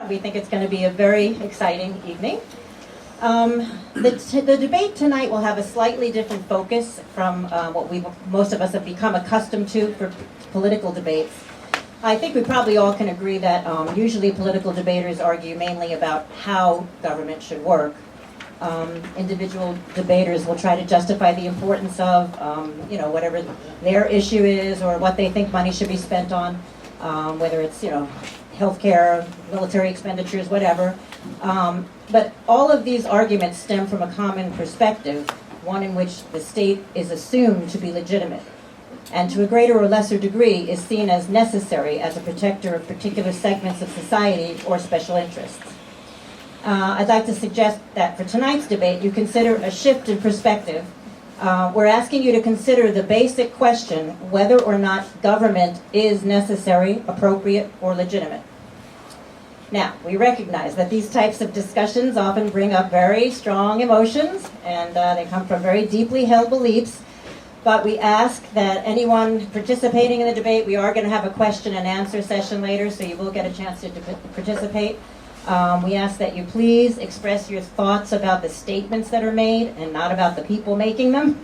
We think it's going to be a very exciting evening. The debate tonight will have a slightly different focus from what most of us have become accustomed to for political debates. I think we probably all can agree that usually political debaters argue mainly about how government should work. Individual debaters will try to justify the importance of, whatever their issue is or what they think money should be spent on, whether it's, healthcare, military expenditures, whatever. But all of these arguments stem from a common perspective, one in which the state is assumed to be legitimate, and to a greater or lesser degree is seen as necessary as a protector of particular segments of society or special interests. I'd like to suggest that for tonight's debate, you consider a shift in perspective. We're asking you to consider the basic question whether or not government is necessary, appropriate, or legitimate. Now, we recognize that these types of discussions often bring up very strong emotions, and they come from very deeply held beliefs. But we ask that anyone participating in the debate, we are going to have a question and answer session later, so you will get a chance to participate. We ask that you please express your thoughts about the statements that are made and not about the people making them.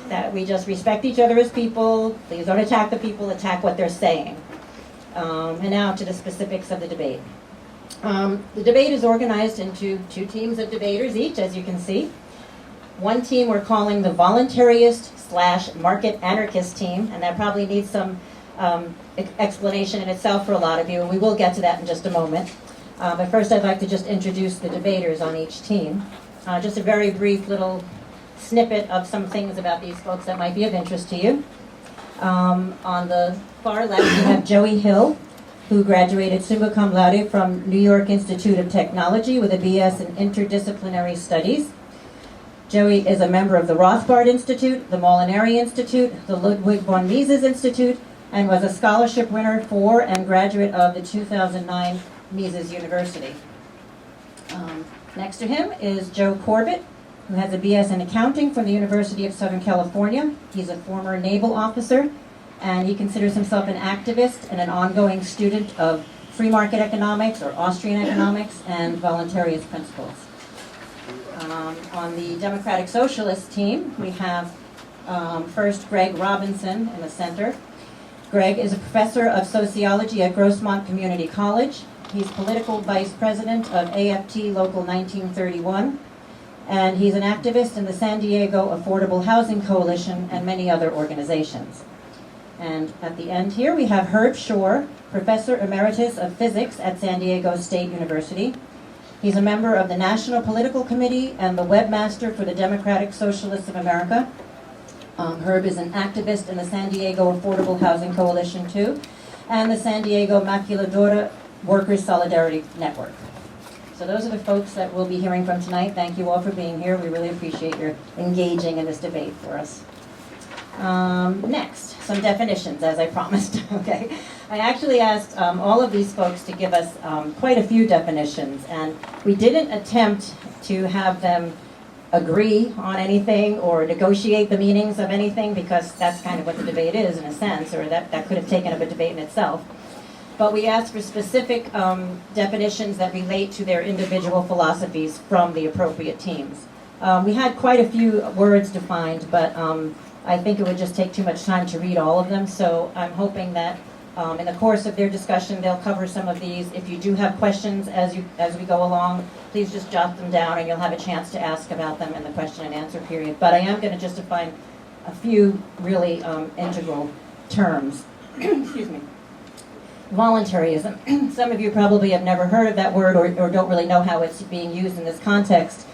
That we just respect each other as people. Please don't attack the people, attack what they're saying. And now to the specifics of the debate. The debate is organized into two teams of debaters each, as you can see. One team we're calling the Voluntaryists/Market Anarchist team, and that probably needs some explanation in itself for a lot of you, and we will get to that in just a moment. But first I'd like to just introduce the debaters on each team. Just a very brief little snippet of some things about these folks that might be of interest to you. On the far left you have Joey Hill, who graduated summa cum laude from New York Institute of Technology with a BS in Interdisciplinary Studies. Joey is a member of the Rothbard Institute, the Molinari Institute, the Ludwig von Mises Institute, and was a scholarship winner for and graduate of the 2009 Mises University. Next to him is Joe Corbett, who has a BS in accounting from the University of Southern California. He's a former naval officer, and he considers himself an activist and an ongoing student of free market economics or Austrian economics and voluntarist principles. On the Democratic Socialist team, we have first Gregg Robinson in the center. Gregg is a professor of sociology at Grossmont Community College. He's political vice president of AFT Local 1931, and he's an activist in the San Diego Affordable Housing Coalition and many other organizations. And at the end here, we have Herb Shore, professor emeritus of physics at San Diego State University. He's a member of the National Political Committee and the webmaster for the Democratic Socialists of America. Herb is an activist in the San Diego Affordable Housing Coalition too, and the San Diego Maquiladora Workers Solidarity Network. So those are the folks that we'll be hearing from tonight. Thank you all for being here. We really appreciate your engaging in this debate for us. Next, some definitions, as I promised. Okay, I actually asked all of these folks to give us quite a few definitions, and we didn't attempt to have them agree on anything or negotiate the meanings of anything, because that's kind of what the debate is in a sense, or that could have taken up a debate in itself. But we asked for specific definitions that relate to their individual philosophies from the appropriate teams. We had quite a few words defined, but I think it would just take too much time to read all of them, so I'm hoping that in the course of their discussion they'll cover some of these. If you do have questions as we go along, please just jot them down and you'll have a chance to ask about them in the question and answer period. But I am going to just define a few really integral terms. Excuse me. Voluntarism. Some of you probably have never heard of that word or don't really know how it's being used in this context.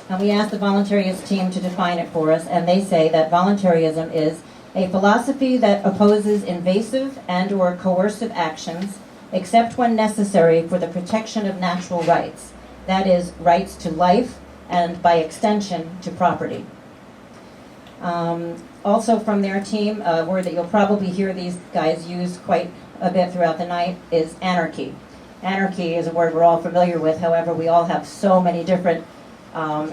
And we asked the Voluntaryists team to define it for us, and they say that voluntarism is a philosophy that opposes invasive and or coercive actions except when necessary for the protection of natural rights, that is, rights to life and, by extension, to property. Also from their team, a word that you'll probably hear these guys use quite a bit throughout the night is anarchy. Anarchy is a word we're all familiar with, however, we all have so many different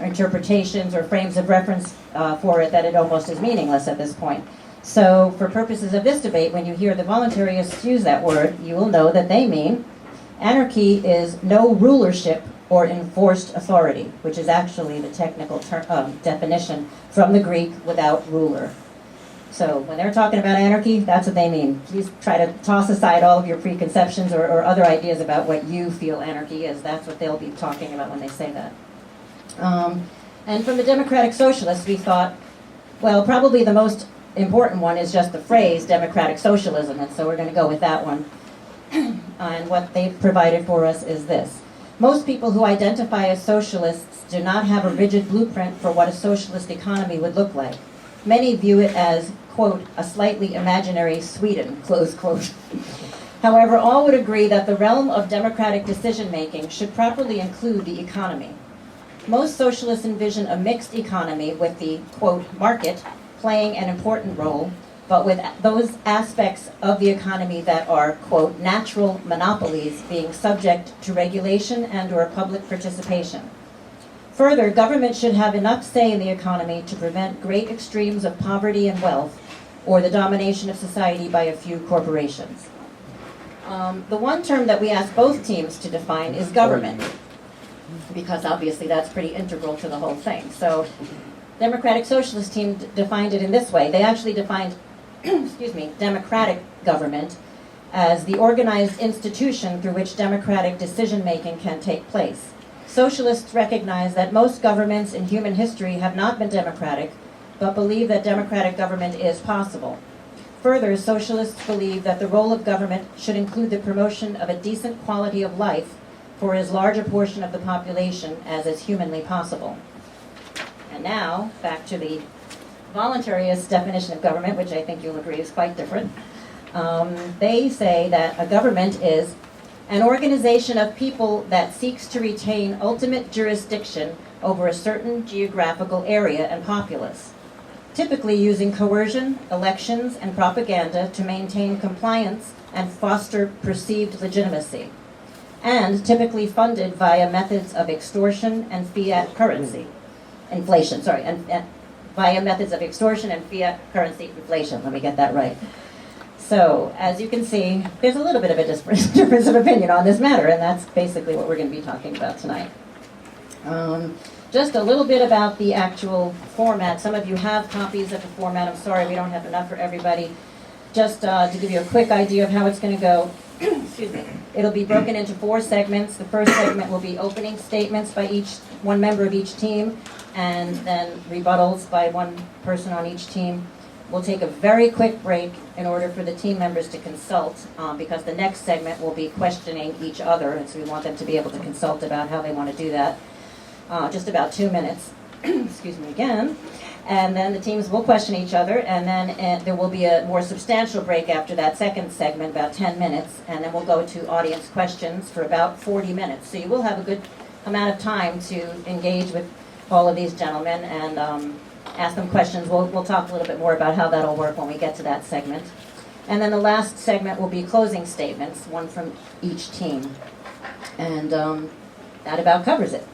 interpretations or frames of reference for it that it almost is meaningless at this point. So for purposes of this debate, when you hear the voluntarists use that word, you will know that they mean Anarchy is no rulership or enforced authority, which is actually the technical definition from the Greek, without ruler. So when they're talking about anarchy, that's what they mean. Please try to toss aside all of your preconceptions or other ideas about what you feel anarchy is. That's what they'll be talking about when they say that. And from the Democratic Socialists, we thought, well, probably the most important one is just the phrase democratic socialism, and so we're going to go with that one. And what they've provided for us is this. Most people who identify as socialists do not have a rigid blueprint for what a socialist economy would look like. Many view it as, quote, a slightly imaginary Sweden, close quote. However, all would agree that the realm of democratic decision-making should properly include the economy. Most socialists envision a mixed economy with the, quote, market playing an important role, but with those aspects of the economy that are, quote, natural monopolies being subject to regulation and/or public participation. Further, government should have enough say in the economy to prevent great extremes of poverty and wealth, or the domination of society by a few corporations. The one term that we asked both teams to define is government, because obviously that's pretty integral to the whole thing. So, Democratic Socialist team defined it in this way. They actually defined excuse me, democratic government as the organized institution through which democratic decision-making can take place. Socialists recognize that most governments in human history have not been democratic, but believe that democratic government is possible. Further, socialists believe that the role of government should include the promotion of a decent quality of life for as large a portion of the population as is humanly possible. And now, back to the voluntarist definition of government, which I think you'll agree is quite different. They say that a government is an organization of people that seeks to retain ultimate jurisdiction over a certain geographical area and populace, typically using coercion, elections, and propaganda to maintain compliance and foster perceived legitimacy, and typically funded via methods of extortion and fiat currency. Inflation, sorry, and via methods of extortion and fiat currency inflation. Let me get that right. So, as you can see, there's a little bit of a difference of opinion on this matter, and that's basically what we're going to be talking about tonight. Just a little bit about the actual format. Some of you have copies of the format. I'm sorry we don't have enough for everybody. Just to give you a quick idea of how it's going to go, excuse me, it'll be broken into 4 segments. The first segment will be opening statements by one member of each team, and then rebuttals by one person on each team. We'll take a very quick break in order for the team members to consult, because the next segment will be questioning each other, and so we want them to be able to consult about how they want to do that. Just about 2 minutes, excuse me again. And then the teams will question each other, and then there will be a more substantial break after that second segment, about 10 minutes, and then we'll go to audience questions for about 40 minutes. So you will have a good amount of time to engage with all of these gentlemen and ask them questions. We'll talk a little bit more about how that'll work when we get to that segment. And then the last segment will be closing statements, one from each team. And that about covers it.